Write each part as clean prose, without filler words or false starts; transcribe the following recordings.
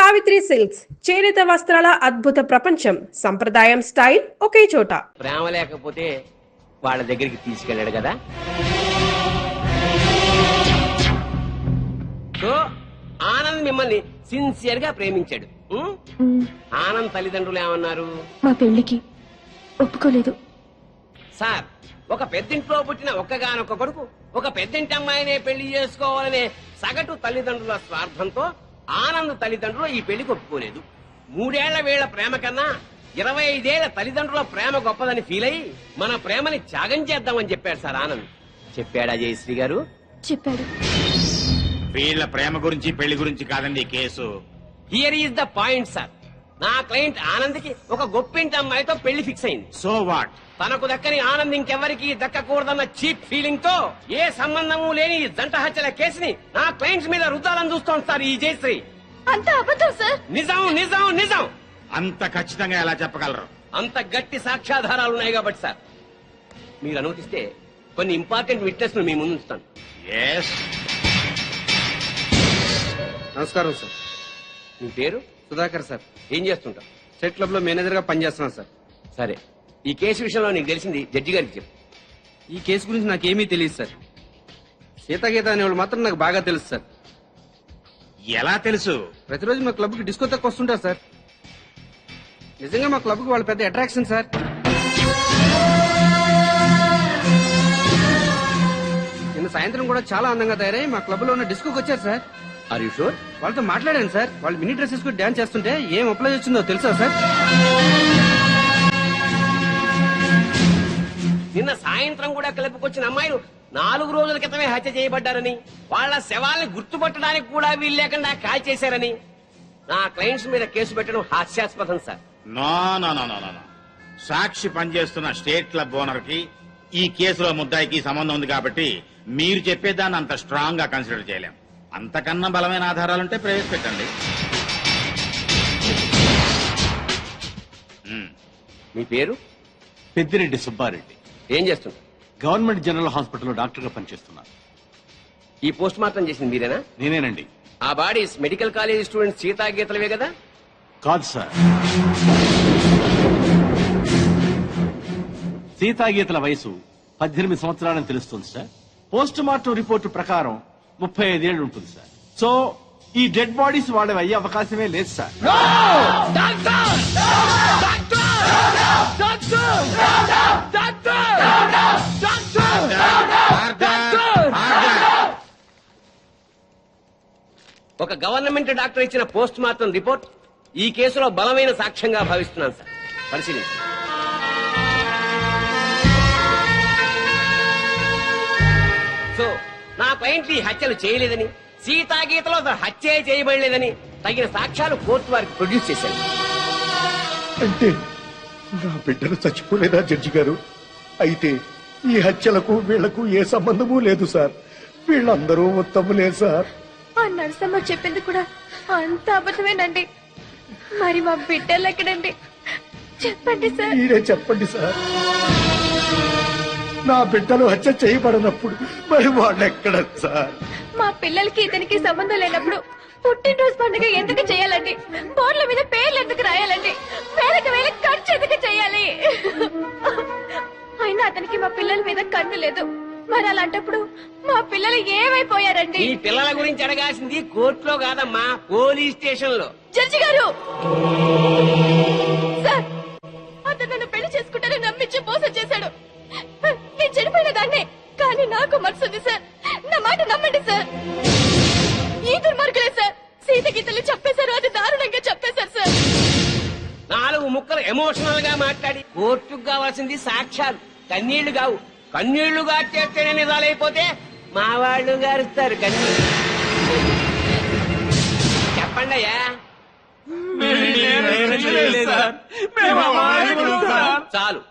Savitri silks చేనేత వస్త్రాల అద్భుత ప్రపంచం. సంప్రదాయం స్టైల్ ఒకే చోట. ప్రేమ లేకపోతే వాళ్ళ దగ్గరికి తీసుకెళ్ళాడు కదా. సో ఆనంద్ మిమ్మల్ని సిన్సియర్ గా ప్రేమించాడు. ఆనంద్ తల్లిదండ్రులు ఏమన్నారు? మా పెళ్లికి ఒప్పుకోలేదు సార్. ఒక పెద్దింట్లో పుట్టిన ఒక్కగానొక్క కొడుకు ఒక పెద్దింటి అమ్మాయినే పెళ్లి చేసుకోవాలనే సగటు తల్లిదండ్రుల స్వార్థంతో ఆనంద్ తల్లిదండ్రులు ఈ పెళ్లికి ఒప్పుకోలేదు. 3 ఏళ్ల వీళ్ల ప్రేమ కన్నా 25 ఏళ్ల తల్లిదండ్రుల ప్రేమ గొప్పదని ఫీల్ అయ్యి మన ప్రేమని త్యాగం చేద్దామని చెప్పాడు సార్ ఆనంద్. చెప్పాడా జయశ్రీ గారు? చెప్పాడు. వీళ్ళ ప్రేమ గురించి పెళ్లి గురించి కాదండి ఈ case. Here is the point sir. నా క్లయింట్ ఆనంద్ కి ఒక గొప్పింటి అమ్మాయితో పెళ్లి ఫిక్స్ అయింది. So what? తనకు దక్కని ఆనంద్ ఇంకెవరికి దక్కకూడదన్న చీప్ ఫీలింగ్ తో ఏ సంబంధము లేని ఈ జంట హత్యల కేసుని నా క్లయింట్స్ మీద రుద్దాలని చూస్తోంది సార్ ఈ జయశ్రీ. అంత అబద్ధం సార్. నిజం నిజం నిజం. అంత ఖచ్చితంగా ఎలా చెప్పగలరు? అంత గట్టి సాక్ష్యాధారాలు ఉన్నాయి కాబట్టి సార్ మీరు అనుమతిస్తే కొన్ని ఇంపార్టెంట్ విట్నెస్ ను మీ ముందు ఉంచుతాను. ఎస్. నమస్కారం సార్. మీ పేరు? సుధాకర్ సార్. ఏం చేస్తుంటావు? స్టేట్ క్లబ్ లో మేనేజర్ గా పనిచేస్తున్నాను సార్. సరే, ఈ కేసు విషయంలో నీకు తెలిసింది జడ్జి గారికి చెప్పు. ఈ కేసు గురించి నాకేమీ తెలియదు సార్. సీతాగీత అనేవాళ్ళు మాత్రం నాకు బాగా తెలుసు సార్. ఎలా తెలుసు? ప్రతిరోజు మా క్లబ్ కి డిస్కో తక్కువ వస్తుంటారు సార్. నిజంగా మా క్లబ్ కి వాళ్ళు పెద్ద అట్రాక్షన్ సార్. నిన్న సాయంత్రం కూడా చాలా అందంగా తయారై మా క్లబ్ లో ఉన్న డిస్కోకి వచ్చారు సార్. Are you sure? వాళ్ళతో మాట్లాడాను సార్. వాళ్ళు మినీ డ్రెస్సెస్ కూడా డాన్స్ చేస్తుంటే ఏం అప్లై వచ్చిందో తెలుసా సార్? నిన్న సాయంత్రం కూడా క్లబ్కి అమ్మాయిలు 4 రోజుల క్రితమే హత్య చేయబడ్డారని, వాళ్ళ శవాల్ని గుర్తుపట్టడానికి కూడా వీలు లేకుండా కాల్ చేశారని నా క్లయింట్స్ మీద కేసు పెట్టడం హాస్యాస్పదం sir. No no no no no. Sakshi పనిచేస్తున్న స్టేట్ క్లబ్ ఓనర్ కి ఈ కేసులో ముద్దాయికి సంబంధం ఉంది కాబట్టి మీరు చెప్పేదాన్ని అంత స్ట్రాంగ్ గా కన్సిడర్ చేయలేం. అంతకన్నా బలమైన ఆధారాలుంటే ప్రవేశపెట్టండి. మీ పేరు? పెద్దిరెడ్డి సుబ్బారెడ్డి. ఏం చేస్తున్నారు? గవర్నమెంట్ జనరల్ హాస్పిటల్లో డాక్టర్ గా పనిచేస్తున్నాను. ఈ పోస్ట్ మార్టం చేసింది మీరేనా? నేనేనండి. ఆ బాడీస్ మెడికల్ కాలేజ్ స్టూడెంట్ సీతాగీతలవే కదా? కాదు సార్. సీతాగీతల వయసు 18 సంవత్సరాలని తెలుస్తుంది సార్. పోస్ట్ మార్టం రిపోర్టు ప్రకారం 35 ఏళ్ళు ఉంటుంది సార్. సో ఈ డెడ్ బాడీస్ వాళ్ళవి అయ్యే అవకాశమే లేదు సార్. ఒక గవర్నమెంట్ డాక్టర్ ఇచ్చిన పోస్ట్ మార్టం రిపోర్ట్ ఈ కేసులో బలమైన సాక్ష్యంగా భావిస్తున్నాను సార్. పరిశీలించండి. సో నా క్లయింట్ ఈ హత్యలు చేయలేదని, సీతాగీతలో హత్య చేయబడలేదని తగిన సాక్ష్యాలు కోర్టు వారికి ప్రొడ్యూస్ చేశారు. అంటే నా బిడ్డలు చచ్చిపోలేదా జడ్జి గారు? అయితే ఈ హత్యలకు వీళ్లకు ఏ సంబంధము లేదు సార్. వీళ్ళందరూ ఉత్తములే సార్. ఆ నరసమ్మ చెప్పింది కూడా అంత అబద్ధమేనండి. మరి మా బిడ్డలు ఎక్కడండి? చెప్పండి సార్. మీరే చెప్పండి సార్. నా బిడ్డలు హత్య చేయబడినప్పుడు మరి వాళ్ళెక్కడ సార్? మా పిల్లలకి ఇతనికి సంబంధం లేనప్పుడు పుట్టినరోజు పండుగ ఎందుకు చేయాలండి? బోర్ల మీద పేర్లు ఎందుకు రాయాలండి? వేలకు వేల ఖర్చు ఎందుకు చేయాలి? అయినా అతనికి మా పిల్లల మీద కన్ను లేదు. మరి అలాంటప్పుడు మా పిల్లలు ఏమైపోయారండి? ఈ పిల్లల గురించి అడగాల్సింది కోర్టులో కాదమ్మా, పోలీస్ స్టేషన్ లో. జడ్జి గారు సార్, అతను నన్ను పెళ్లి చేసుకుంటానని నమ్మించి మోసం చేశాడు. నేను చనిపోయిన దాన్నే, కానీ నాకు మనసుంది సార్. నా మాట నమ్మండి సార్. ఈ దుర్మార్గులే సార్ సీతగీతలు చెప్పేశారు. అది దారుణంగా చెప్పేశారు సార్. 4 ముక్కలు ఎమోషనల్ గా మాట్లాడి కోర్టుకు కావాల్సింది సాక్ష్యాలు, కన్నీళ్లు కావు. కన్నీళ్లు గార్చేస్తేనే నిజాలైపోతే మా వాళ్ళు గారుస్తారు కన్నీళ్ళు. చెప్పండి అయ్యా. చాలు.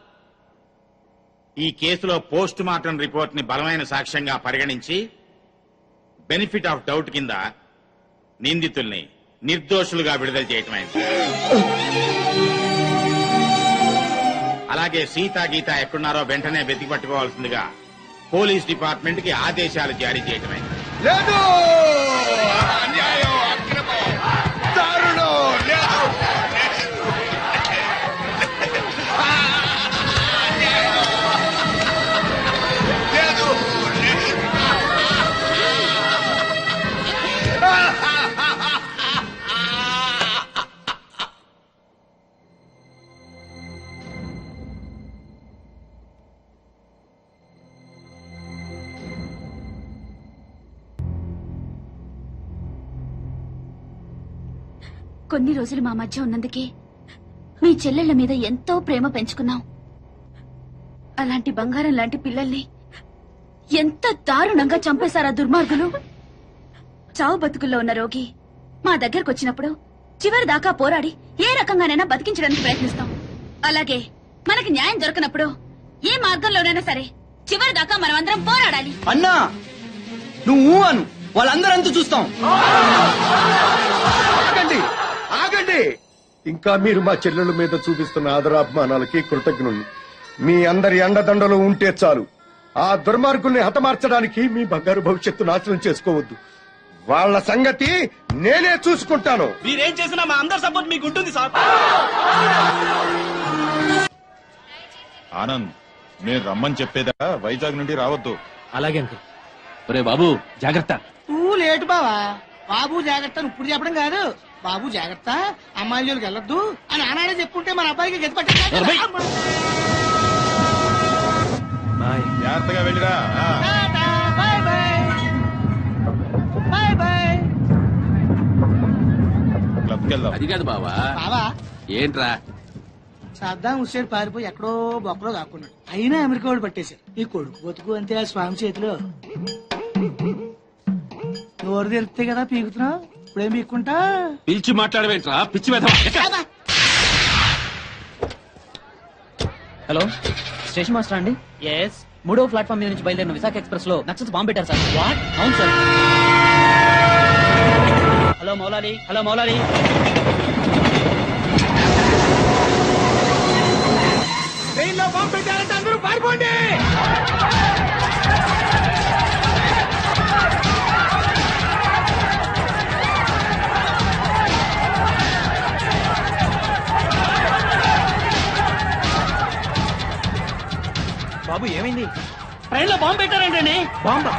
ఈ కేసులో పోస్ట్ మార్టం రిపోర్ట్ ని బలమైన సాక్ష్యంగా పరిగణించి బెనిఫిట్ ఆఫ్ డౌట్ కింద నిందితుల్ని నిర్దోషులుగా విడుదల చేయటమైంది. అలాగే సీతాగీత ఎక్కడున్నారో వెంటనే వెతికి పట్టుకోవాల్సిందిగా పోలీస్ డిపార్ట్మెంట్ కి ఆదేశాలు జారీ చేయటమైంది. లేదు, అన్యాయం, అక్రమం, దారుణం. కొన్ని రోజులు మా మధ్య ఉన్నందుకే మీ చెల్లెళ్ల మీద ఎంతో ప్రేమ పెంచుకున్నాం. అలాంటి బంగారం లాంటి పిల్లల్ని ఎంత దారుణంగా చంపేశారా దుర్మార్గులు. చావు బతుకుల్లో ఉన్న రోగి మా దగ్గరకు వచ్చినప్పుడు చివరి దాకా పోరాడి ఏ రకంగానైనా బతికించడానికి ప్రయత్నిస్తాం. అలాగే మనకి న్యాయం దొరకనప్పుడు ఏ మార్గంలోనైనా సరే చివరి దాకా మనం అందరం పోరాడాలి. అన్నా నువ్వు అను, వాళ్ళందరంతా చూస్తాం. ఆగండి ఆగండి. ఇంకా మీరు మా చెల్లెల మీద చూపిస్తున్న ఆదరాభిమానాలకి కృతజ్ఞుణ్ణి. మీ అందరి అండదండలు ఉంటే చాలు. ఆ దుర్మార్గుల్ని హతమార్చడానికి మీ బంగారు భవిష్యత్తు నాశనం చేసుకోవద్దు. వాళ్ళ సంగతి నేనే చూసుకుంటాను. మీరేం చేసినా మా అందరి సపోర్ట్ మీకు ఉంటుంది సార్. ఆనంద్, నేను రమ్మని చెప్పేదా వైజాగ్ నుండి రావద్దు. అలాగే అంకుల్. ఒరే బాబు జాగ్రత్త. నువ్వు లేటు బావా. బాబు జాగ్రత్త అని ఇప్పుడు చెప్పడం కాదు. బాబు జాగ్రత్త, అమ్మాయి జోలికి వెళ్ళొద్దు అని ఆనాడే చెప్పుంటే మన అబ్బాయికి గతి పట్టే. జాగ్రత్తగా వెళ్ళిరా. Bye bye bye bye. క్లబ్కి వెళ్దాం. అది కాదు బావా. బావా ఏంట్రా? సద్దాం హుస్సేన్ పారిపోయి ఎక్కడో బొక్కలో కాకున్నాడు. అయినా అమెరికా వాళ్ళు పట్టేశారు. ఈ కొడుకు బతుకు అంతే ఆ స్వామి చేతిలో. నోరు తెరిస్తే కదా పీకుతున్నావు. ఇప్పుడేం పీక్కుంటా. పిలిచి మాట్లాడవేంట్రా పిచ్చి వెధవా. హలో, స్టేషన్ మాస్టర్ అండి? ఎస్. 3వ ప్లాట్ఫామ్ మీద నుంచి బయలుదేరిన విశాఖ ఎక్స్ప్రెస్ లో నక్సల్స్ బాంబు పెట్టారు సార్. వాట్? అవును sir. Hello Moulali, hello Moulali. ట్రైన్లో బాంబు పెట్టారంటే అందరూ పారిపోండి. బాబు ఏమైంది? ట్రైన్ లో బాంబు పెట్టారంటండి. బాంబా?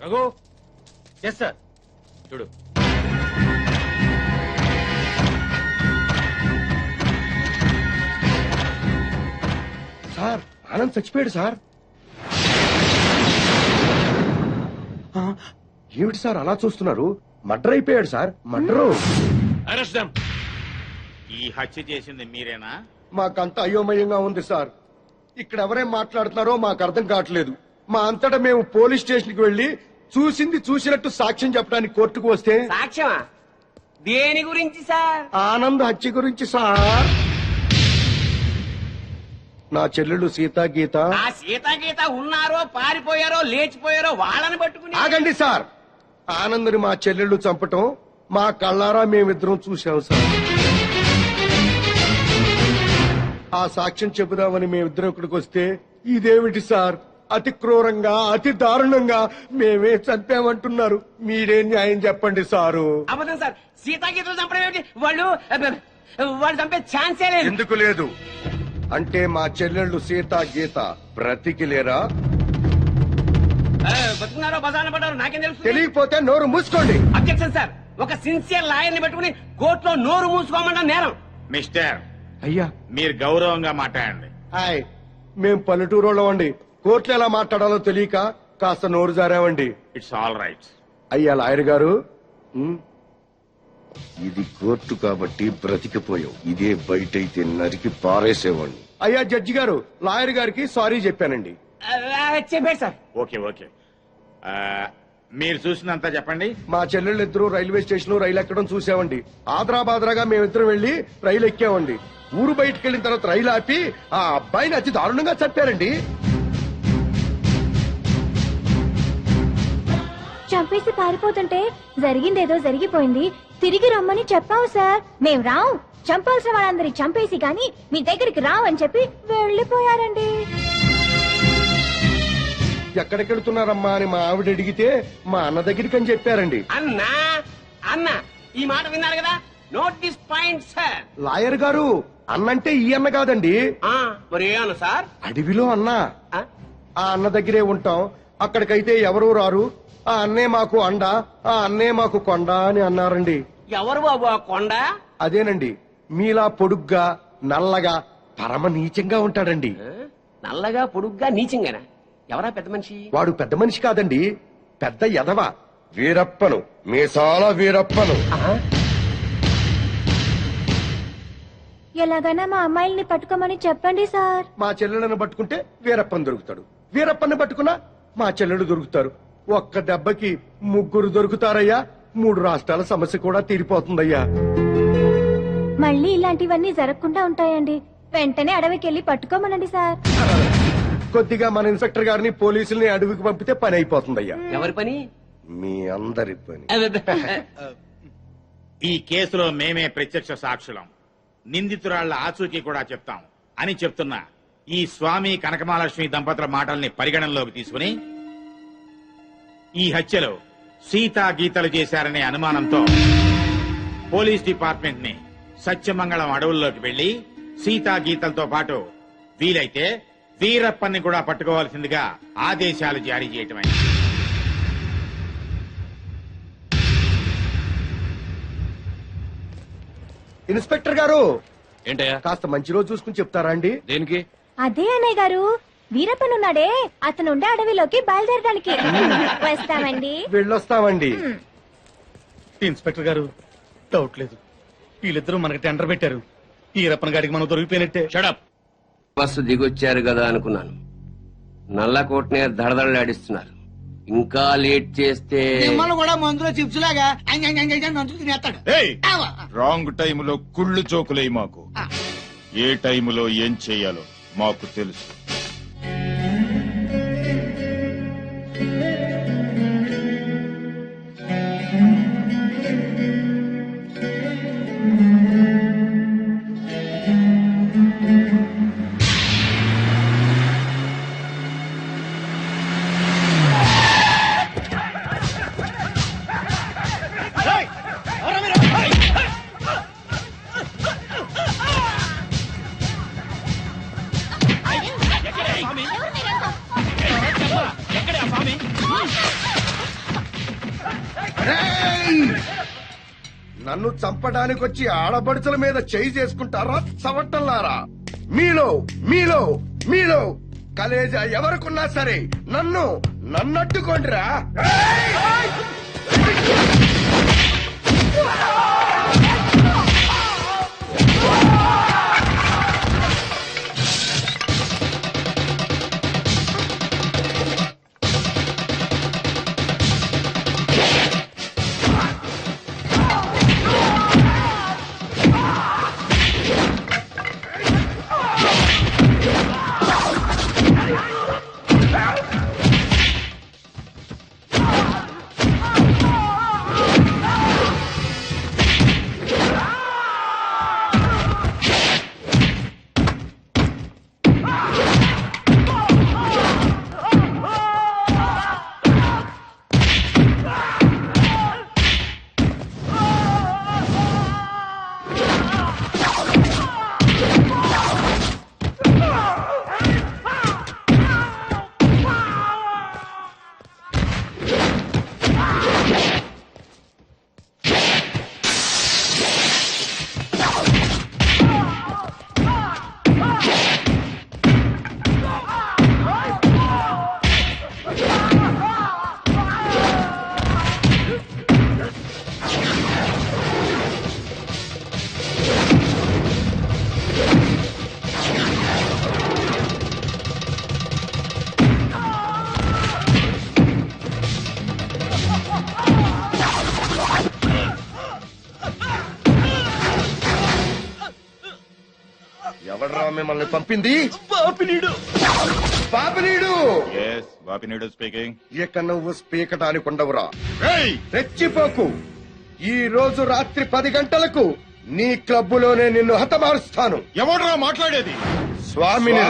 రఘు. Yes sir. చూడు, సార్ ఆనంద్ చచ్చిపోయాడు సార్. ఏమిటి సార్ అలా చూస్తున్నారు? మర్డర్ అయిపోయాడు సార్, మర్డరు. ఈ హత్య చేసింది మీరేనా? మాకంత అయోమయంగా ఉంది సార్. ఇక్కడ ఎవరేం మాట్లాడుతున్నారో మాకు అర్థం కావట్లేదు. మా అంతటా మేము పోలీస్ స్టేషన్ కి వెళ్లి చూసింది చూసినట్టు సాక్ష్యం చెప్పడానికి కోర్టుకు వస్తే సాక్ష్యమా? దేని గురించి సార్? ఆనంద్ హత్య గురించి సార్. నా చెల్లెళ్ళు సీతా గీత. ఆ సీతాగీత ఉన్నారో పారిపోయారో లేచిపోయారో వాళ్ళని పట్టుకుని. ఆగండి సార్. ఆనంద్ని మా చెల్లెళ్ళు చంపటం మా కళ్ళారా మేమిద్దరం చూసాం సార్. ఆ సాక్ష్యం చెబుదామని మేమిద్దరం ఇక్కడికి వస్తే ఇదేమిటి సార్, అతి క్రూరంగా అతి దారుణంగా మేమే చంపామంటున్నారు. మీరే న్యాయం చెప్పండి సారు. అబద్ధం సార్, సీతాగీతలు చంపడం ఏమిటి? వాళ్ళు చంపే ఛాన్సే లేదు. ఎందుకు లేదు అంటే మా చెల్లెళ్ళు సీతా గీత బ్రతికిలేరా? బతుకున్నారో బజాన పడ్డారో నాకేం తెలుసు? తెలియకపోతే నోరు మూసుకోండి. అబ్జెక్షన్ సార్, ఒక సిన్సియర్ లాయర్ ని పెట్టుకుని కోర్టులో నోరు మూసుకోమన్న నేరం. మిస్టర్, అయ్యా మీరు గౌరవంగా మాట్లాడండి. హాయ్, మేం పల్లెటూరులో అండి. కోర్టులో ఎలా మాట్లాడాలో తెలియక కాస్త నోరు జారామండి. It's all right. అయ్యా లాయర్ గారు, ఇది కోర్టు కాబట్టి బ్రతికిపోయావు. ఇదే బయట అయితే నరికి పారేసేవాడిని. అయ్యా జడ్జి గారు, లాయర్ గారికి సారీ చెప్పానండి. చెప్పాడు సార్. Okay okay. మీరు చూసినంత చెప్పండి. మా చెల్లెళ్ళిద్దరూ రైల్వే స్టేషన్ లో రైలు ఎక్కడం చూసామండి. ఆదరాబాదరాగా మేమిద్దరం వెళ్లి రైలు ఎక్కామండి. ఊరు బయటకు వెళ్ళిన తర్వాత రైలు ఆపి ఆ అబ్బాయిని అతి దారుణంగా చంపారండి. చంపేసి పారిపోతుంటే జరిగిందేదో జరిగిపోయింది, తిరిగి రమ్మని చెప్పావు సార్. మేం రావు, చంపాల్సిన వాళ్ళందరి చంపేసి గాని మీ దగ్గరికి రావని చెప్పి వెళ్ళిపోయారండి. ఎక్కడికి వెళ్తున్నారమ్మా అని మా ఆవిడ అడిగితే మా అన్న దగ్గరికి అని చెప్పారండి. అన్నా అన్న ఈ మాట విన్నారు కదా, note this point sir. Lawyer గారు, అన్నంటే ఈ అన్న కాదండి. మరి ఏ అన్న సార్? అడవిలో అన్న. ఆ అన్న దగ్గరే ఉంటాం. అక్కడికైతే ఎవరూ రారు. ఆ అన్నే మాకు అండ, ఆ అన్నే మాకు కొండ అని అన్నారండి. ఎవరు బాబు ఆ కొండ? అదేనండి, మీలా పొడుగ్గా నల్లగా పరమ నీచంగా ఉంటాడండి. నల్లగా పొడుగ్గా నీచంగానా? ఎవరా పెద్ద మనిషి? వాడు పెద్ద మనిషి కాదండి, పెద్ద ఎదవ. వీరప్పను, మీసాల వీరప్పను. ఎలాగైనా మా అమ్మాయిల్ని పట్టుకోమని చెప్పండి సార్. మా చెల్లెలను పట్టుకుంటే వీరప్పని దొరుకుతాడు, వీరప్పని పట్టుకున్నా మా చెల్లెలు దొరుకుతారు. ఒక్క దెబ్బకి ముగ్గురు దొరుకుతారయ్యా. 3 రాష్ట్రాల సమస్య కూడా తీరిపోతుందయ్యా. మళ్ళీ ఇలాంటివన్నీ జరగకుండా ఉంటాయండి. వెంటనే అడవికి వెళ్ళి పట్టుకోమనండి సార్. కొద్దిగా మన ఇన్స్పెక్టర్ గారిని పోలీసుల్ని అడవికి పంపితే పని అయిపోతుందయ్యా. ఎవరి పని? మీ అందరి పని. ఈ కేసులో మేమే ప్రత్యక్ష సాక్షులం, నిందితురాళ్ల ఆచూకీ కూడా చెప్తాం అని చెప్తున్న ఈ స్వామి కనకమహాలక్ష్మి దంపతుల మాటల్ని పరిగణనలోకి తీసుకుని ఈ హత్యలో సీతా గీతలు చేశారనే అనుమానంతో పోలీస్ డిపార్ట్మెంట్ ని సత్యమంగళం అడవుల్లోకి వెళ్లి సీతా గీతలతో పాటు వీలైతే వీరప్పన్ని కూడా పట్టుకోవాల్సిందిగా ఆదేశాలు జారీ చేయటమైంది. ఇన్స్పెక్టర్ గారు, ఏంటయ్యా? కాస్త మంచి రోజు చూసుకుని చెప్తారా అండి? దేనికి? అదే అన్నయ్య గారు, వీరప్పనున్నాడే అతనుండే అడవిలోకి బయలుదేరడానికి వస్తామండి. వెళ్ళొస్తామండి. ఇన్స్పెక్టర్ గారు, డౌట్ లేదు, వీళ్ళిద్దరూ మనకి టెండర్ పెట్టారు. ఈ రప్పన గాడికి మనం దొరికిపోయినట్టే. షడప్. బస్సు దిగొచ్చారు కదా అనుకున్నాను. నల్లకోటనే దడదడలాడిస్తున్నారు. ఇంకా లేట్ చేస్తే మిమ్మల్ని కూడా మందులో చిప్స్ లాగా నంచుకు తినేస్తాడు. రాంగ్ టైములో కుళ్ళు చోకులే మాకు. ఏ టైములో ఏం చెయ్యాలో మాకు తెలుసు. నన్ను చంపడానికి వచ్చి ఆడపడుచుల మీద చేయి చేసుకుంటారా చవట్టల్లారా? మీలో మీలో మీలో కలేజా ఎవరికున్నా సరే నన్నట్టుకోండిరా. ఎవడ్రా మిమ్మల్ని పంపింది? పాపినీడు. బాపినీడు స్పీకింగ్. ఇక నువ్వు స్పీకటానికి ఉండవురా. రెచ్చిపోకు. ఈ రోజు రాత్రి 10 గంటలకు నీ క్లబ్బులోనే నిన్ను హతమారుస్తాను. ఎవడ్రా మాట్లాడేది? స్వామిని.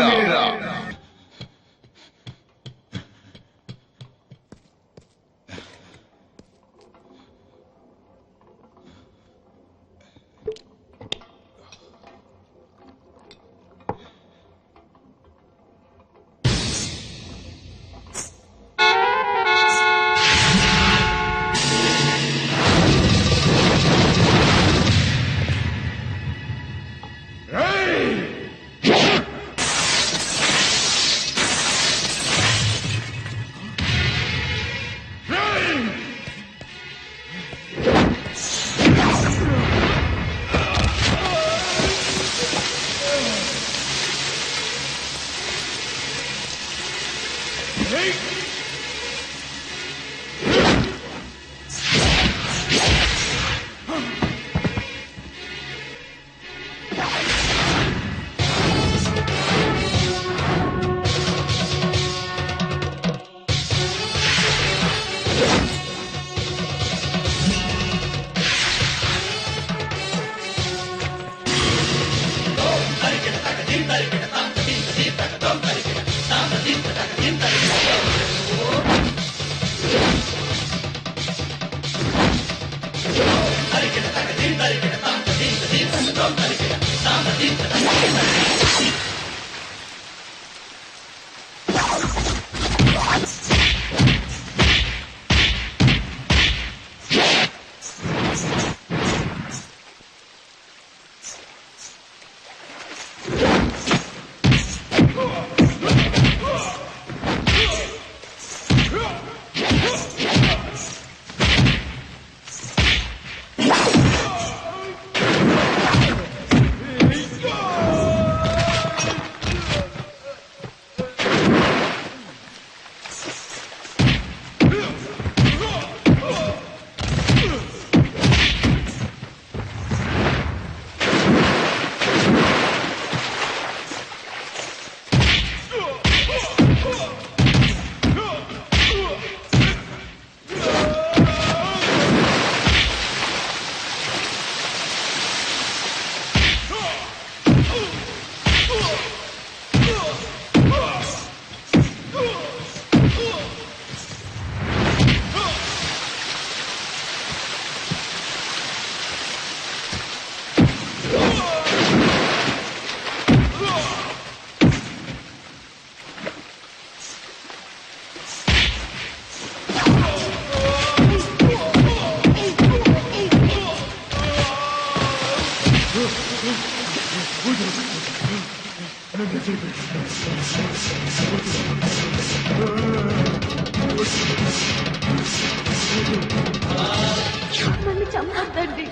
నన్ను చంపొద్దండి.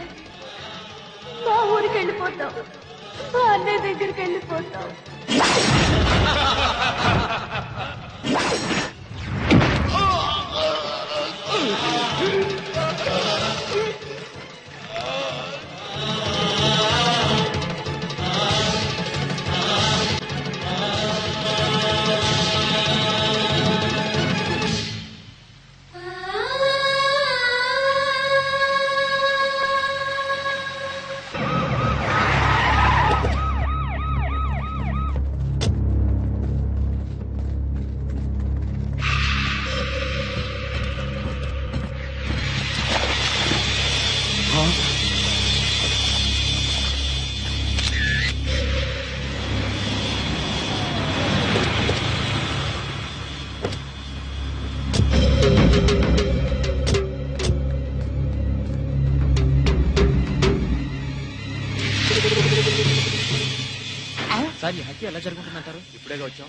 మా ఊరికి వెళ్ళిపోతాం, మా అన్నయ్య దగ్గరికి వెళ్ళిపోతాం. సార్ ఈ హత్య ఎలా జరుగుతుందంటారు? ఇప్పుడేగా వచ్చాం.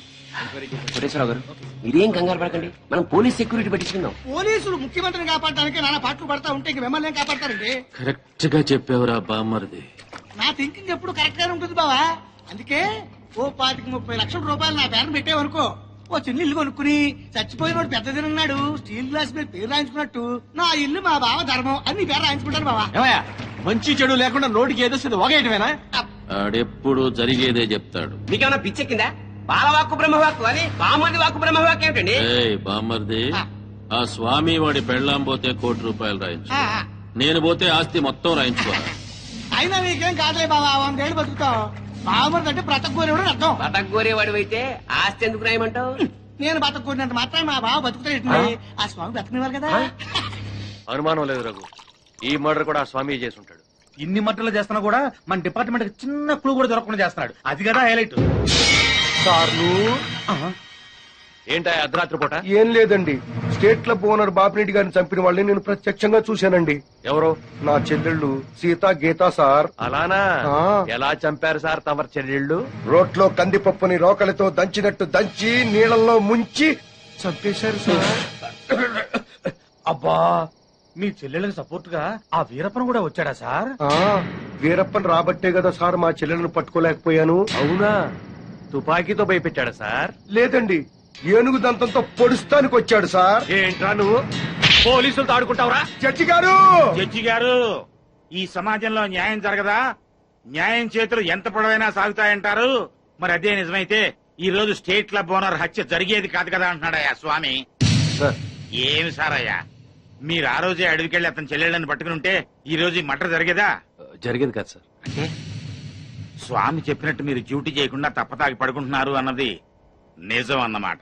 కోటేశ్వరరావు గారు మీరేం కంగారు పడకండి, మనం పోలీస్ సెక్యూరిటీ పెట్టించుకుందాం. పోలీసులు ముఖ్యమంత్రిని కాపాడటానికి నానా పాటలు పడతా ఉంటే ఇంక మిమ్మల్ని ఏం కాపాడతారండి? కరెక్ట్ గా చెప్పావురా బామ్మర్ది. నా థింకింగ్ ఎప్పుడు కరెక్ట్ గానే ఉంటుంది బావా. అందుకే ఓ 25-30 లక్షల రూపాయలు నా పేరును పెట్టేవనుకో, ఓ చిన్న ఇల్లు కొనుక్కుని చచ్చిపోయినోడు పెద్దదిన్నాడు స్టీల్ గ్లాస్ మీద పేరు రాయించుకున్నట్టు నా ఇల్లు మా బావ ధర్మం అని నీ పేరు రాయించుకుంటాను బావా. ఏమయ్యా, మంచి చెడు లేకుండా నోటికి ఏదొస్తుంది ఒకటమేనా? ఆడెప్పుడు జరిగేదే చెప్తాడు. మీకేమైనా పిచ్చెక్కిందా? బాలవాక్కు బ్రహ్మవాక్కు అని బామ్మది వాక్కు బ్రహ్మవాక్కు ఏమిటండి? బామ్మర్ది, ఆ స్వామి వాడి పెళ్ళాం పోతే ₹1,00,00,000 రాయించు, ఆ, నేను పోతే ఆస్తి మొత్తం రాయించుకోవాలి. అయినా నీకేం కాదులే బావా, 100 ఏళ్ళు బతుకుతావు. బావమరిదంటే బ్రతకూరేవాడు అర్థం. బతకగోరేవాడు అయితే ఆస్తి ఎందుకు రాయమంటావు? నేను బతకూరినంత మాత్రం మా బావ బతుకుతాడు. ఆ స్వామి బతకనివ్వాలి కదా. అనుమానం లేదు రఘు, ఈ మర్డర్ కూడా ఆ స్వామి చేసి ఉంటాడు. ఇన్ని మట్టలు చేస్తున్నా కూడా మన డిపార్ట్మెంట్ కి చిన్న క్లూ కూడా దొరకకుండా చేస్తున్నాడు. అది కదా హైలైట్. ఏంటా అర్ధరాత్రి పూట? ఏం లేదండి, స్టేట్ క్లబ్ ఓనర్ బాపిరెడ్డి గారిని చంపిన వాళ్ళని నేను ప్రత్యక్షంగా చూశానండి. ఎవరో? నా చెల్లెళ్ళు సీత గీత సార్. అలానా? ఎలా చంపారు సార్ తమరి చెల్లెళ్ళు? రోట్లో కందిపప్పుని రోకలితో దంచినట్టు దంచి నీళ్ళల్లో ముంచి చంపేశారు సార్. అబ్బా, మీ చెల్లెళ్ళకి సపోర్ట్ గా ఆ వీరప్పన్ కూడా వచ్చాడా సార్? వీరప్పన్ రాబట్టే కదా సార్ మా చెల్లెలను పట్టుకోలేకపోయాను. అవునా? తుపాకీతో భయపెట్టాడా సార్? లేదండి, ఏనుగు దంతంతో పొడుస్తానికి వచ్చాడు సార్. ఏంట్రా నువ్వు పోలీసులతో ఆడుకుంటావురా? జడ్జి గారు, జడ్జి గారు, ఈ సమాజంలో న్యాయం జరగదా? న్యాయం చేతులు ఎంత పొడవైనా సాగుతాయంటారు. మరి అదే నిజమైతే ఈ రోజు స్టేట్ క్లబ్ ఓనర్ హత్య జరిగేది కాదు కదా అంటున్నాడయ్యా స్వామి. ఏమి సారయ్యా, మీరు ఆ రోజే అడవికెళ్ళి అతని చెల్లెళ్ళని పట్టుకుని ఉంటే ఈ రోజు ఈ మటర్ జరిగేదా? జరిగేది కాదు సార్. అంటే స్వామి చెప్పినట్టు మీరు డ్యూటీ చేయకుండా తప్పతాగి పడుకుంటున్నారు అన్నది నిజం అన్నమాట.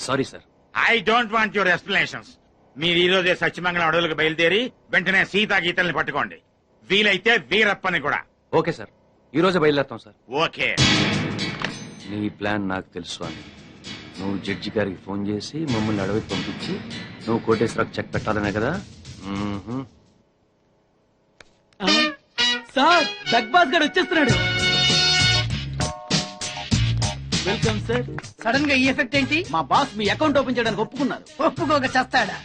Sorry sir. I don't want your explanations. మీరు ఈ రోజే సత్యమంగళం అడవులకు బయలుదేరి వెంటనే సీతా గీతల్ని పట్టుకోండి, వీలైతే వీరప్పని కూడా. ఓకే సార్, ఈ రోజే బయలుదేరుతాం సార్. ఓకే. నీ ప్లాన్ నాకు తెలుసు అని. నువ్వు జడ్జి గారికి ఫోన్ చేసి మమ్మల్ని అడవికి పంపించి నువ్వు కోటేశ్వరకు చెక్ పెట్టాలనే కదా? సార్, బిగ్ బాస్ గారు వచ్చేస్తున్నాడు. Welcome sir. సడన్ గా ఈ ఎఫెక్ట్ ఏంటి? మా బాస్ మీ అకౌంట్ ఓపెన్ చేయడానికి ఒప్పుకున్నారు. ఒప్పుకోక చేస్తాడా?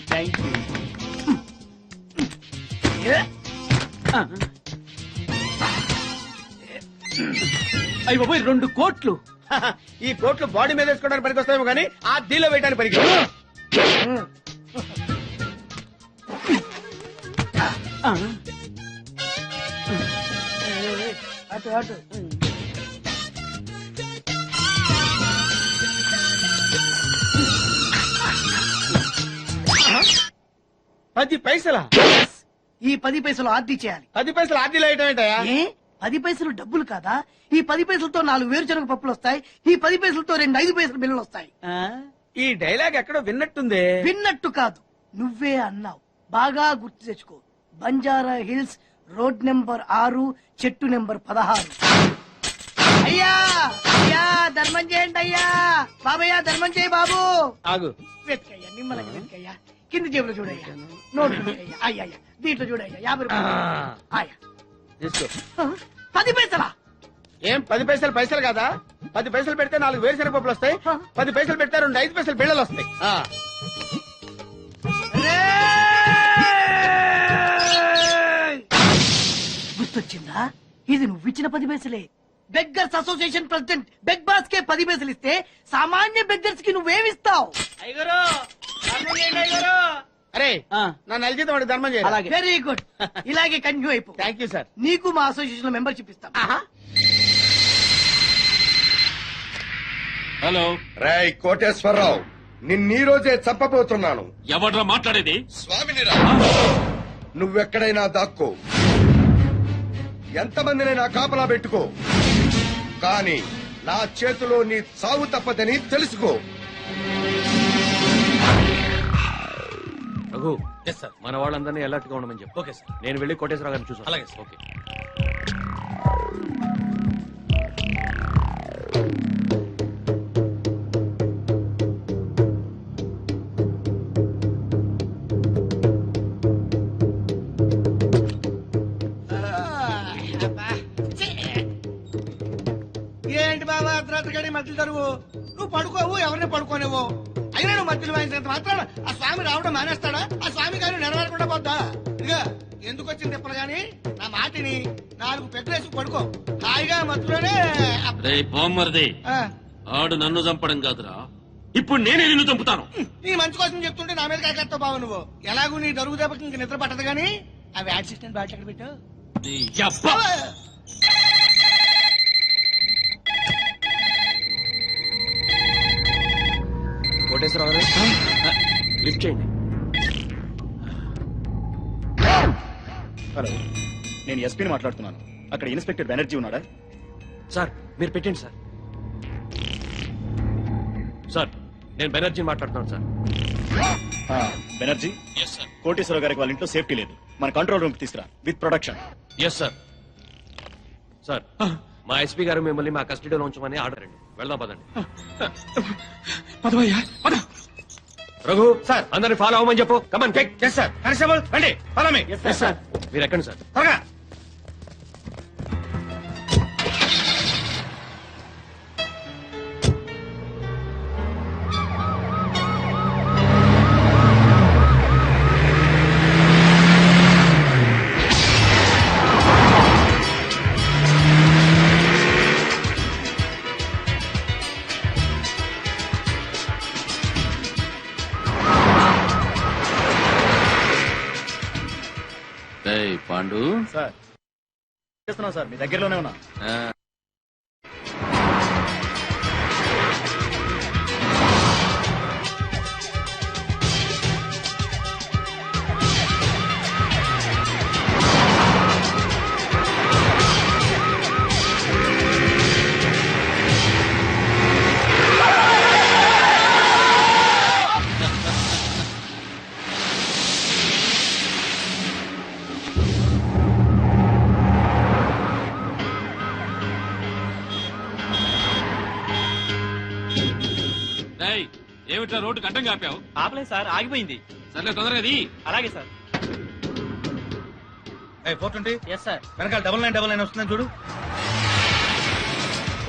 Thank you. అయ్యి బాబోయ్, 2 కోట్లు. ఈ కోట్లు బాడీ మీద వేసుకోవడానికి పనికి వస్తాయేమో కానీ ఆ డీలో వేయడానికి పనికి. అటు అటు. $10 ఈ 10 పైసలు ఆర్డీ చేయాలి. 10 పైసలు ఆర్డీలో వేయటం ఏంటయ్యా? ఏ 10 పైసలు డబ్బులు కాదా? ఈ 10 పైసలతో 4 వేరుశనగ పప్పులు వస్తాయి. ఈ 10 పైసలతో 2 5 పైసలు బిల్లులు వస్తాయి. ఈ డైలాగ్ ఎక్కడో విన్నట్టుంది. విన్నట్టు కాదు, నువ్వే అన్నావు. బాగా గుర్తు తెచ్చుకో. బంజారా హిల్స్, రోడ్ నెంబర్ 6, చెట్టు నెంబర్ 16. అయ్యా అయ్యా ధర్మం చేయండి అయ్యా. బాబయ్యా ధర్మం చేయి బాబు. ఆగు. వెతుకయ్యా, నిమ్మలంగా వెతుకయ్యా. కింది జేబులో చూడయ్యా, నోట్లు చూడయ్యా. అయ్యా దీంట్లో చూడయ్యా, 50 రూపాయలు. అయ్యా తీసుకో. 10 పైసలా? ఏం 10 పైసలు పైసలు కదా? 10 పైసలు పెడితే 4 వేరుశనగ పప్పులు వస్తాయి. 10 పైసలు పెడితే 2 5 పైసలు బిళ్ళలు వస్తాయి. గుర్తొచ్చిందా? ఇది నువ్విచ్చిన 10 పైసలే. Beggars association president beg boss కే 10 పైసలు ఇస్తే సామాన్య బెగ్గర్స్ కి నువ్వేమిస్తావు? అరే నా నెల జీతం వాడికి ధర్మం చేయాలి. Very good. ఇలాగే కంటిన్యూ అయిపో. Thank you sir. నీకు మా అసోసియేషన్ లో మెంబర్షిప్ ఇస్తాం. హలో రేయ్ కోటేశ్వరరావు, నిన్నీ రోజే చంపబోతున్నాను. ఎవడ్రా మాట్లాడేది? స్వామినిరా, నువ్వెక్కడైనా దాక్కో, ఎంతమందినైనా కాపలా పెట్టుకో, కానీ నా చేతిలో నీ చావు తప్పదని తెలుసుకో. రఘు, మన వాళ్ళందరినీ అలర్ట్ గా ఉండమని చెప్పు. Okay sir. నేను వెళ్ళి కోటేశ్వరరావు గారిని చూసాను. అలాగే సార్. ఓకే. ఏంటి బాబా అర్ధరాత్రి గడి మధ్యలో తరువు? నువ్వు పడుకోవు, ఎవరిని పడుకోనివ్వు. అయినా నువ్వు మధ్యలో వాయించినంత మాత్రం ఆ స్వామి రావడం మానేస్తాడా? ఆ స్వామి గారు నెరవేరకుండా పోద్దా? ఇదిగా ఎందుకు వచ్చింది తిప్పలు గాని నా మాటిని 4 పెద్దలేసి పడుకో. హాయిగా మధ్యలోనే బామ్మర్ది, ఆడు నన్ను చంపడం కాదురా, ఇప్పుడు నేనే నిన్ను చంపుతాను. నీ మంచి కోసం చెప్తుంటే నా మీద కాకెత్తావు బాబు నువ్వు. ఎలాగూ నీ దరుగు దెబ్బకి ఇంక నిద్ర పట్టదు గాని ఆ వ్యాట్ సిస్టెంట్ బ్యాట్ ఎక్కడ పెట్టావు? కోటేశ్వరరావు గారు, లిఫ్ట్ చేయండి. హలో, నేను ఎస్పీని మాట్లాడుతున్నాను. అక్కడ ఇన్స్పెక్టర్ బెనర్జీ ఉన్నాడా? సార్ మీరు పెట్టండి సార్. సార్ నేను బెనర్జీని మాట్లాడుతున్నాను సార్. బెనర్జీ, కోటేశ్వరరావు గారికి వాళ్ళ ఇంట్లో సేఫ్టీ లేదు. మన కంట్రోల్ రూమ్ తీసుకురా with protection. Yes sir. Sir మా ఎస్పీ గారు మిమ్మల్ని మా కస్టడీలో ఉంచమని ఆర్డర్ అండి. వెళ్దాం పదండి. రఘు సార్, అందరిని ఫాలో అవ్వమని చెప్పు. Come on cake. సార్ కానిస్టేబుల్ రండి, ఫాలో మీ. సార్ మీరు ఎక్కండి సార్. త్వరగా. పాండు సార్ చేస్తున్నా సార్, మీ దగ్గరలోనే ఉన్నా. ఏమిట్లా రోడ్డు గడ్డం కాపావు? ఆపలేదు సార్, ఆగిపోయింది. సర్లే తొందరది. అలాగే సార్. 420. Yes sir. వెనకాల 9999 వస్తుందని చూడు.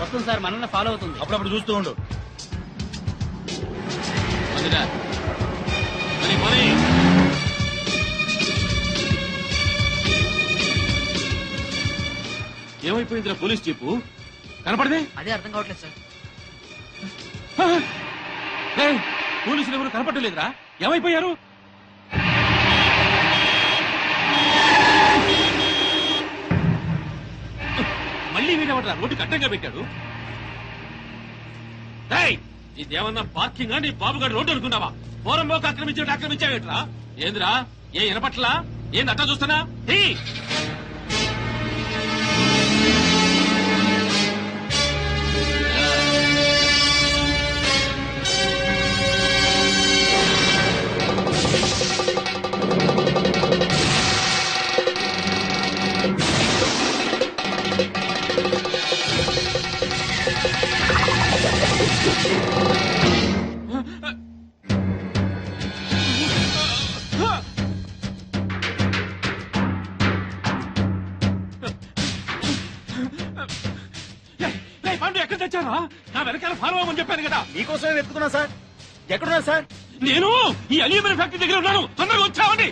వస్తుంది సార్, మనల్ని ఫాలో అవుతుంది. అప్పుడప్పుడు చూస్తూ ఉండు. ఏమైపోయిందిరా పోలీస్ జీపు? కనపడదే? అదే అర్థం కావట్లేదు సార్. పోలీసులు ఎవరు కనపడలేదురా, ఏమైపోయారు? మళ్ళీ వీడెవడరా రోడ్డుకి అడ్డంగా పెట్టాడు? ఇదేమన్నా పార్కింగ్ నీ బాబుగాడు రోడ్డు అనుకున్నావా? పోరంబోకి ఆక్రమించావేట్రా? ఏందిరా, ఏ వినపట్లా? ఏంది అట్టా చూస్తున్నా? పండు ఎక్కడ తెచ్చారా? నా వెనకాల ఫాలో అవ్వమని చెప్పాను కదా. మీకోసమే వెతుకుతున్నా సార్. ఎక్కడున్నా సార్? నేను ఈ అల్యూమినియం ఫ్యాక్టరీ దగ్గర ఉన్నాను. తొందరగా వచ్చావండి.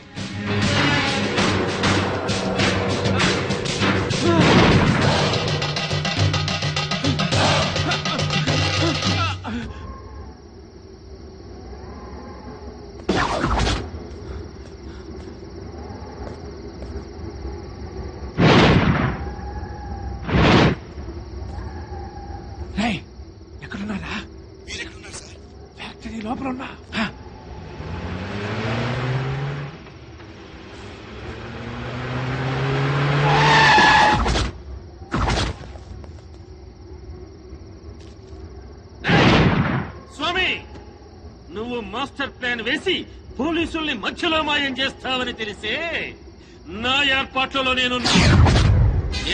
ఎక్కడున్నారా? మీరెక్కడున్నారు సార్? ఫ్యాక్టరీ లోపల ఉన్నా. స్వామి, నువ్వు మాస్టర్ ప్లాన్ వేసి పోలీసుల్ని మధ్యలో మాయం చేస్తావని తెలిసే నా ఏర్పాట్లలో నేను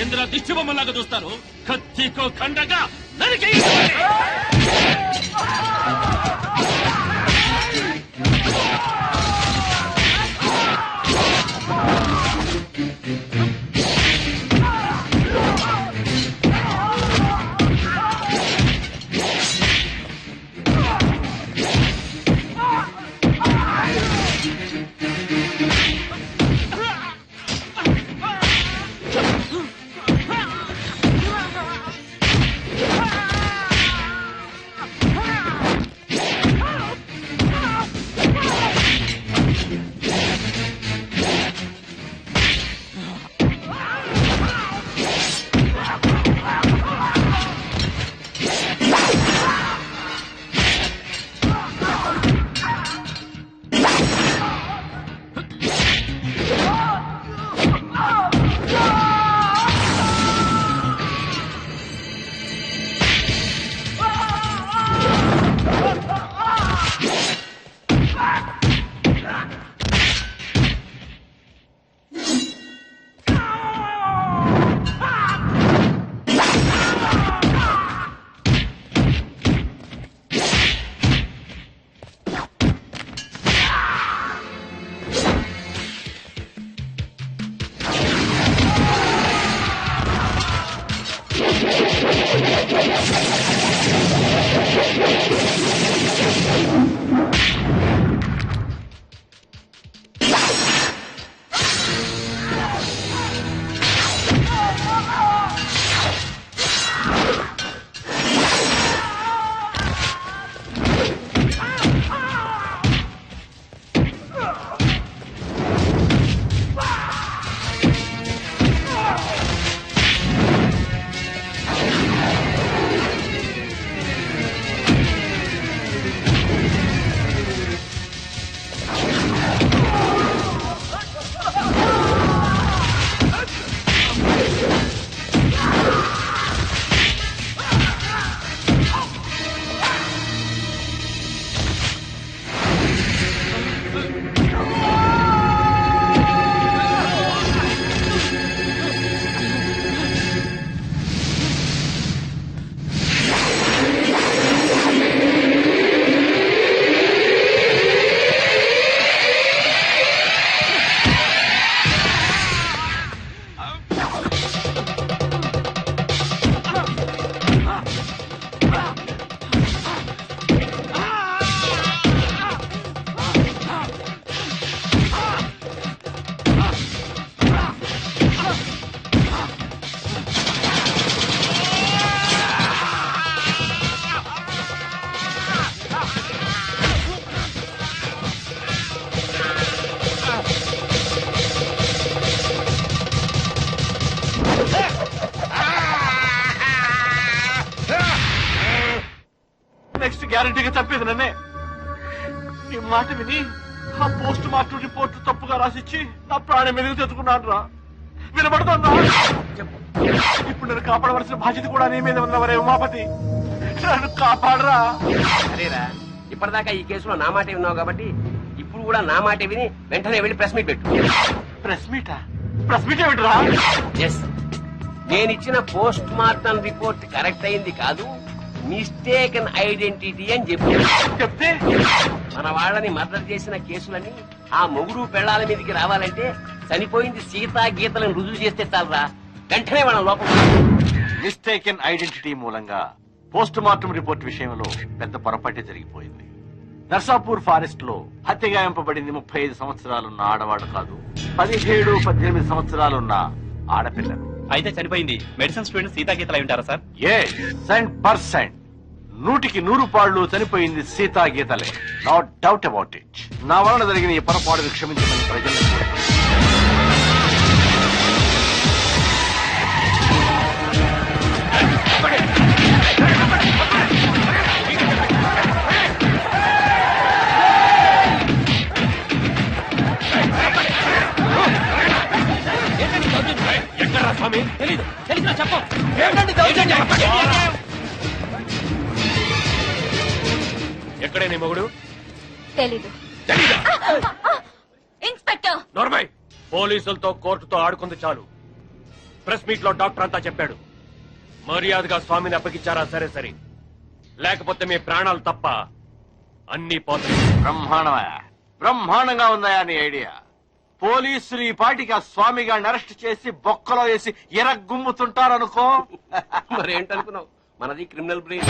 ఏంద్ర దిష్టి బొమ్మలాగా చూస్తారు. కత్తికో ఖండగా నరికేయండి. నెక్స్ట్ గ్యారంటీగా తప్పేది నన్నే. నీ మాట విని ఆ పోస్ట్ మార్టం రిపోర్ట్ తప్పుగా రాసిచ్చి నా ప్రాణం ఎదుగు తెచ్చుకున్నాను రా. వినబడుతుందా? ఇప్పుడు నన్ను కాపాడవలసిన బాధ్యత కూడా నీ మీద ఉన్నవరే ఉమాపతి. నన్ను కాపాడరా. అరేరా, ఇప్పటిదాకా ఈ కేసులో నా మాటే ఉన్నావు కాబట్టి ఇప్పుడు కూడా నా మాటే విని వెంటనే వెళ్ళి ప్రెస్ మీట్ పెట్టు. ప్రెస్ మీటా? ప్రెస్ మీట్ ఏమిటిరా? ఎస్, నేనిచ్చిన పోస్ట్ మార్టం రిపోర్ట్ కరెక్ట్ అయింది కాదు, మిస్టేకన్ ఐడెంటిటీ అని చెప్తే మన వాళ్ళని మర్డర్ చేసిన కేసులని ఆ మొగుడు పెళ్లాల మీదకి రావాలంటే చనిపోయింది సీతా గీతలను రుజువు చేస్తే చాలరా, వెంటనే వాళ్ళ లోపల మిస్టేకెన్ ఐడెంటిటీ మూలంగా పోస్ట్ మార్టం రిపోర్ట్ విషయంలో పెద్ద పొరపాటే జరిగిపోయింది. నర్సాపూర్ ఫారెస్ట్ లో హత్యగాయింపబడింది 35 సంవత్సరాలున్న ఆడవాడు కాదు, 17-18 సంవత్సరాలున్న ఆడపిల్లలు. అయితే చనిపోయింది మెడిసిన్ స్టూడెంట్ సీతాగీతలు అయి ఉంటారా సార్? ఏ 100% 100కి 100 చనిపోయింది సీతాగీతలే. No doubt about it. నా వలన జరిగిన ఈ పొరపాటును క్షమించమని ప్రజలను ఎక్కడ స్వామి? తెలీదు. తెలిసినా చెప్పు. ఎక్కడే నీ మొగుడు? తెలీదు. ఇన్స్పెక్టర్ నోర్మై, పోలీసులతో కోర్టుతో ఆడుకుంది చాలు. ప్రెస్ మీట్ లో డాక్టర్ అంతా చెప్పాడు. మర్యాదగా స్వామిని అప్పగించారా సరే సరే, లేకపోతే మీ ప్రాణాలు తప్ప అన్ని పోతాయి. బ్రహ్మాండంగా ఉందా నీ ఐడియా? పోలీసులు ఈ పాటికి ఆ స్వామి గారిని అరెస్ట్ చేసి బొక్కలో వేసి ఎరగుమ్ముతుంటారనుకో. మరేంటనుకున్నావు, మనది క్రిమినల్ బ్రెయిన్.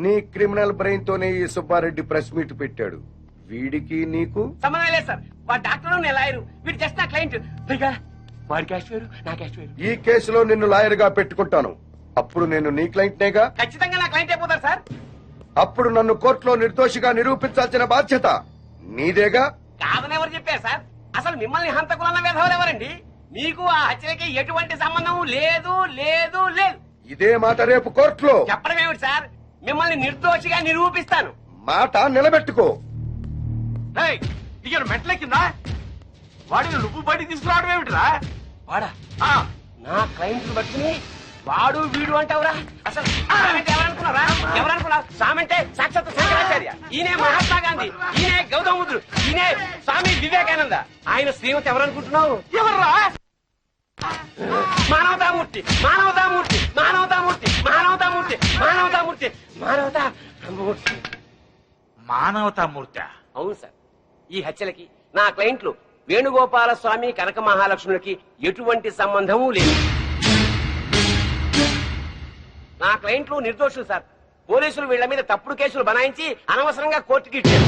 నీ క్రిమినల్ బ్రెయిన్ తోనే ఈ సుబ్బారెడ్డి ప్రెస్ మీట్ పెట్టాడు. వీడికి నీకు సంబంధం లేదు సార్. వాడు డాక్టర్, నేను లాయరు. వీడు జస్ట్ నా క్లయింట్. పైగా వాడి క్యాష్ వేరు, నా క్యాష్ వేరు. ఈ కేసులో నిన్ను లాయర్ గా పెట్టుకుంటాను. అప్పుడు నేను నీ క్లయింట్ నేగా. ఖచ్చితంగా నా క్లయింట్ అయిపోతారు సార్. అప్పుడు నన్ను కోర్టులో నిర్దోషిగా నిరూపించాల్సిన బాధ్యత నీదేగా. కాదని ఎవరు చెప్పారు సార్? అసలు మిమ్మల్ని హంతకులన్న విధవలు ఎవరండి? మీకు ఆ హత్యకి ఎటువంటి సంబంధం లేదు లేదు లేదు. ఇదే మాట రేపు కోర్టులో చెప్పడం ఏమిటి సార్? మిమ్మల్ని నిర్దోషిగా నిరూపిస్తాను. మాట నిలబెట్టుకో. ఇక్కడ మెట్లెక్కిందా? వాడిని నువ్వు బయటికి తీసుకురావడం ఏమిటిరా? వాడా? నా క్లయింట్ పట్టుకుని వాడు వీడు అంటావురా? అసలు సామంటే ఎవరనుకున్నారా? ఎవరనుకున్నారు? సామంటే సాక్షాత్ శంకరాచార్య, ఈయనే మహాత్మా గాంధీ, ఈయనే గౌతమ బుద్ధుడు, ఈయనే స్వామి వివేకానంద. ఆయన శ్రీమతి ఎవరనుకుంటున్నావు? ఎవర్రా? మానవతామూర్తి, మానవతామూర్తి, మానవతామూర్తి, మానవతామూర్తి, మానవతామూర్తి, మానవతామూర్తి. మానవతామూర్తి? అవును సార్. ఈ హత్యలకి నా క్లయింట్లు వేణుగోపాల స్వామి, కనక మహాలక్ష్ములకి ఎటువంటి సంబంధము లేదు. నా క్లయింట్లు నిర్దోషులు సార్. పోలీసులు వీళ్ల మీద తప్పుడు కేసులు బనాయించి అనవసరంగా కోర్టుకి ఇచ్చారు.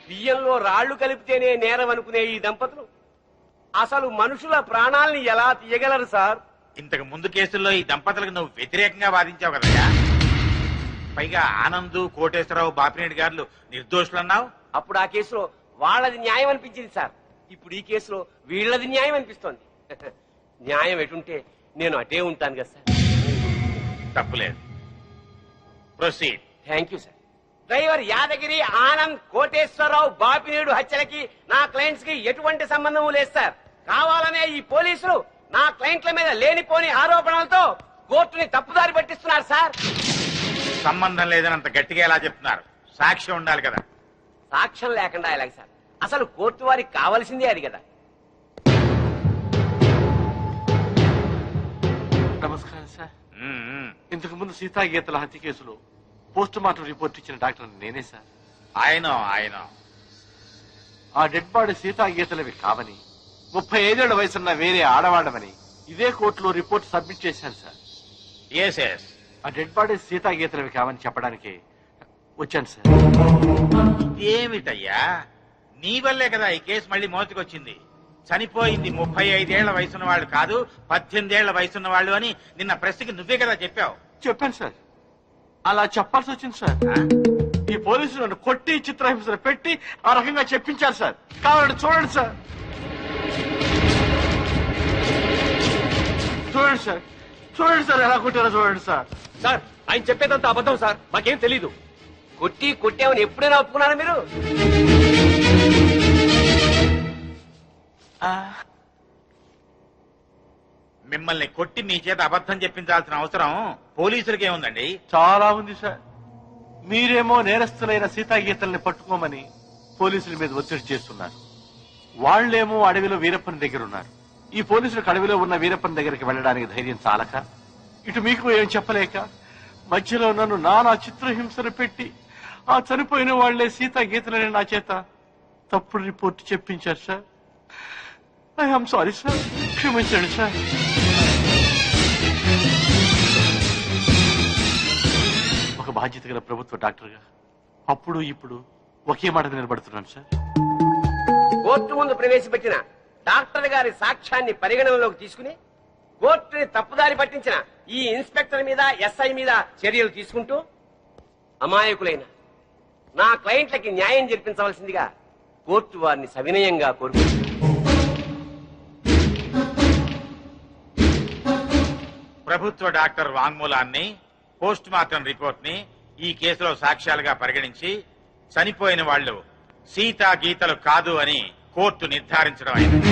బియ్యంలో రాళ్లు కలిపితేనే నేరం అనుకునే ఈ దంపతులు అసలు మనుషుల ప్రాణాల్ని ఎలా తీయగలరు సార్? ఇంతకు ముందు కేసుల్లో ఈ దంపతులకు నువ్వు వ్యతిరేకంగా వాదించావు కదయ్యా. పైగా ఆనంద్, కోటేశ్వరరావు, బాపినేని గారు నిర్దోషులన్నావు. అప్పుడు ఆ కేసులో వాళ్ళది న్యాయం అనిపించింది సార్. ఇప్పుడు ఈ కేసులో వీళ్ళది న్యాయం అనిపిస్తోంది. న్యాయం ఎటుంటే నేను అటే ఉంటాను కదా సార్. తప్పులేదు. Proceed. Thank you sir. Driver Yadagiri, Anand, Koteswararao, Bapineedu హత్యలకి నా క్లయింట్స్ కి ఎటువంటి సంబంధం లేదు సార్. కావాలనే ఈ పోలీసులు నా క్లయింట్ల మీద లేనిపోని ఆరోపణలతో కోర్టుని తప్పుదారి పట్టిస్తున్నారు సార్. సంబంధం లేదని అంత గట్టిగా ఎలా చెప్తున్నారు? సాక్ష్యం ఉండాలి కదా. సాక్ష్యం లేకుండా ఎలాగ సార్? అసలు కోర్టు వారికి కావాల్సిందే అది కదా. నమస్కారం సార్. ఇంతకు ముందు సీతాగీతల హత్య కేసులో పోస్ట్ మార్టం రిపోర్ట్ ఇచ్చిన డాక్టర్ నేనే సార్. ఆయన ఆ డెడ్ బాడీ సీతాగీతలవి కావని, 35 ఏళ్ల వయసున్న వేరే ఆడవాడమని ఇదే కోర్టులో రిపోర్ట్ సబ్మిట్ చేశాను సార్. ఎస్. ఆ డెడ్ బాడీ సీతాగీతలవి కావని చెప్పడానికి వచ్చాను సార్. ఏమిటయ్యా, నీ వల్లే కదా ఈ కేసు మళ్ళీ మోతికొచ్చింది. చనిపోయింది 35 ఏళ్ల వయసున్న వాళ్ళు కాదు, 18 ఏళ్ల వయసున్న వాళ్ళు అని నిన్న ప్రెస్కి నువ్వే కదా చెప్పావు. చెప్పాను సార్. అలా చెప్పాల్సి వచ్చింది సార్. ఈ పోలీసులు నన్ను కొట్టి చిత్రహింసలు పెట్టి ఆ రకంగా చెప్పించారు సార్. కావాలంటే చూడండి సార్. చూడండి సార్, చూడండి సార్, ఎలా కొట్టారో చూడండి సార్. సార్, ఆయన చెప్పేదంతా అబద్ధం సార్. మాకేం తెలీదు. కొట్టామని ఎప్పుడైనా ఒప్పుకున్నారా మీరు? మిమ్మల్ని కొట్టి మీ చేత అబద్ధం చెప్పించాల్సిన అవసరం పోలీసులకి ఏముందండి? చాలా ఉంది సార్. మీరేమో నేరస్తులైన సీతాగీతల్ని పట్టుకోమని పోలీసుల మీద ఒత్తిడి చేస్తున్నారు. వాళ్లేమో అడవిలో వీరప్పని దగ్గర ఉన్నారు. ఈ పోలీసులు అడవిలో ఉన్న వీరప్పన్ దగ్గరికి వెళ్ళడానికి ధైర్యం చాలక, ఇటు మీకు ఏం చెప్పలేక మధ్యలో నన్ను నానా చిత్రహింసలు పెట్టి ఆ చనిపోయిన వాళ్లే సీతా గీతలని నా చేత తప్పుడు రిపోర్ట్ చెప్పించారు సార్. ఐఎమ్ సారీ సార్, క్షమించండి సార్. ఒక బాధ్యత గల ప్రభుత్వ డాక్టర్గా అప్పుడు ఇప్పుడు ఒకే మాట నిలబడుతున్నాను సార్. కోర్టు ముందు ప్రవేశపెట్టిన డాక్టర్ గారి సాక్ష్యాన్ని పరిగణనలోకి తీసుకుని కోర్టుని తప్పుదారి పట్టించిన ఈ ఇన్స్పెక్టర్ మీద ఎస్ఐ మీద చర్యలు తీసుకుంటూ అమాయకులైన నా క్లయింట్లకి న్యాయం జరిపించవలసిందిగా కోర్టు వారిని సవినయంగా కోరుకుంటుంది. ప్రభుత్వ డాక్టర్ వాంగ్మూలాన్ని, పోస్ట్ మార్టం రిపోర్ట్ ని ఈ కేసులో సాక్ష్యాలుగా పరిగణించి చనిపోయిన వాళ్ళు సీతా గీతలు కాదు అని కోర్టు నిర్ధారించడం అయింది.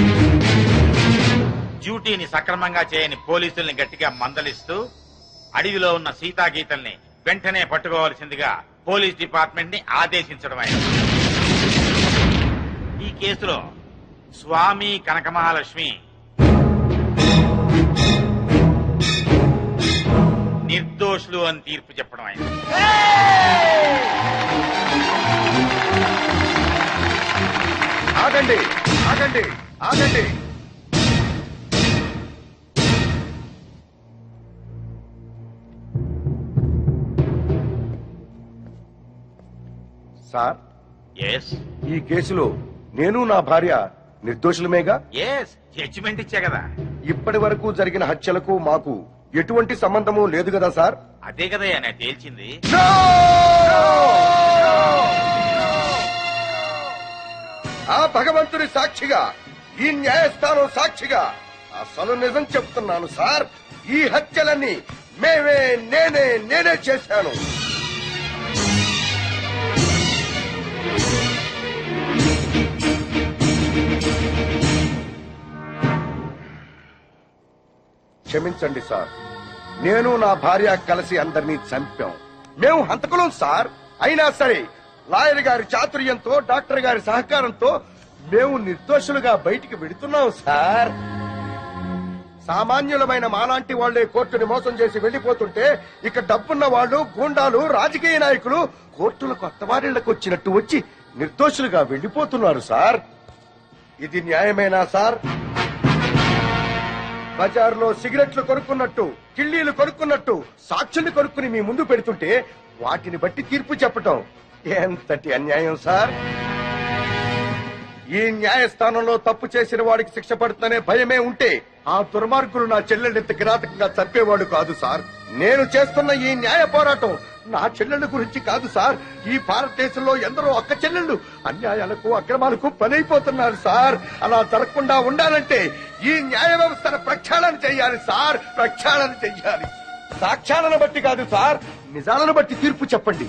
డ్యూటీని సక్రమంగా చేయని పోలీసుల్ని గట్టిగా మందలిస్తూ అడవిలో ఉన్న సీతా గీతల్ని వెంటనే పట్టుకోవాల్సిందిగా పోలీస్ డిపార్ట్మెంట్ ని ఆదేశించడం అయింది. ఈ కేసులో స్వామి కనకమహాలక్ష్మి నిర్దోషులు అని తీర్పు చెప్పడం అయింది. ఆగండి ఆగండి ఆగండి. సార్, ఎస్ ఈ కేసులో నేను నా భార్య నిర్దోషులమేగా? ఎస్, జడ్జిమెంట్ ఇచ్చా కదా. ఇప్పటి వరకు జరిగిన హత్యలకు మాకు ఎటువంటి సంబంధము లేదు కదా సార్? అదే కదా నేను తేల్చింది. ఆ భగవంతుని సాక్షిగా, ఈ న్యాయస్థానం సాక్షిగా అసలు నిజం చెప్తున్నాను సార్. ఈ హత్యలన్నీ నేనే చేశాను. క్షమించండి సార్, నేను నా భార్య కలిసి అందరినీ చంపాం. మేము హంతకులం సార్. అయినా సరే లాయర్ గారి చాతుర్యంతో, డాక్టర్ గారి సహకారంతో మేము నిర్దోషులుగా బయటికి వెడుతున్నాం సార్. సామాన్యులమైన మాలాంటి వాళ్లే కోర్టుని మోసం చేసి వెళ్లిపోతుంటే ఇక డబ్బున్న వాళ్ళు, గూండాలు, రాజకీయ నాయకులు కోర్టులకు అత్తవారిళ్లకు వచ్చినట్టు వచ్చి నిర్దోషులుగా వెళ్లిపోతున్నారు సార్. ఇది న్యాయమేనా సార్? బజార్లో సిగరెట్లు కొనుక్కున్నట్టు, కిళ్ళీలు కొనుక్కున్నట్టు సాక్షుల్ని కొనుక్కుని మీ ముందు పెడుతుంటే వాటిని బట్టి తీర్పు చెప్పటం ఎంతటి అన్యాయం సార్. ఈ న్యాయస్థానంలో తప్పు చేసిన వాడికి శిక్ష పడుతుందనే భయమే ఉంటే ఆ దుర్మార్గులు నా చెల్లెళ్ళెంత కిరాతకంగా చంపేవాడు కాదు సార్. నేను చేస్తున్న ఈ న్యాయ పోరాటం నా చెల్లెళ్ళ గురించి కాదు సార్. ఈ భారతదేశంలో ఎందరో అక్క చెల్లెళ్ళు అన్యాయాలకు, అక్రమాలకు బలైపోతున్నారు సార్. అలా జరగకుండా ఉండాలంటే ఈ న్యాయ వ్యవస్థను ప్రక్షాళన చెయ్యాలి సార్. ప్రక్షాళన చెయ్యాలి. సాక్ష్యాలను బట్టి కాదు సార్, నిజాలను బట్టి తీర్పు చెప్పండి.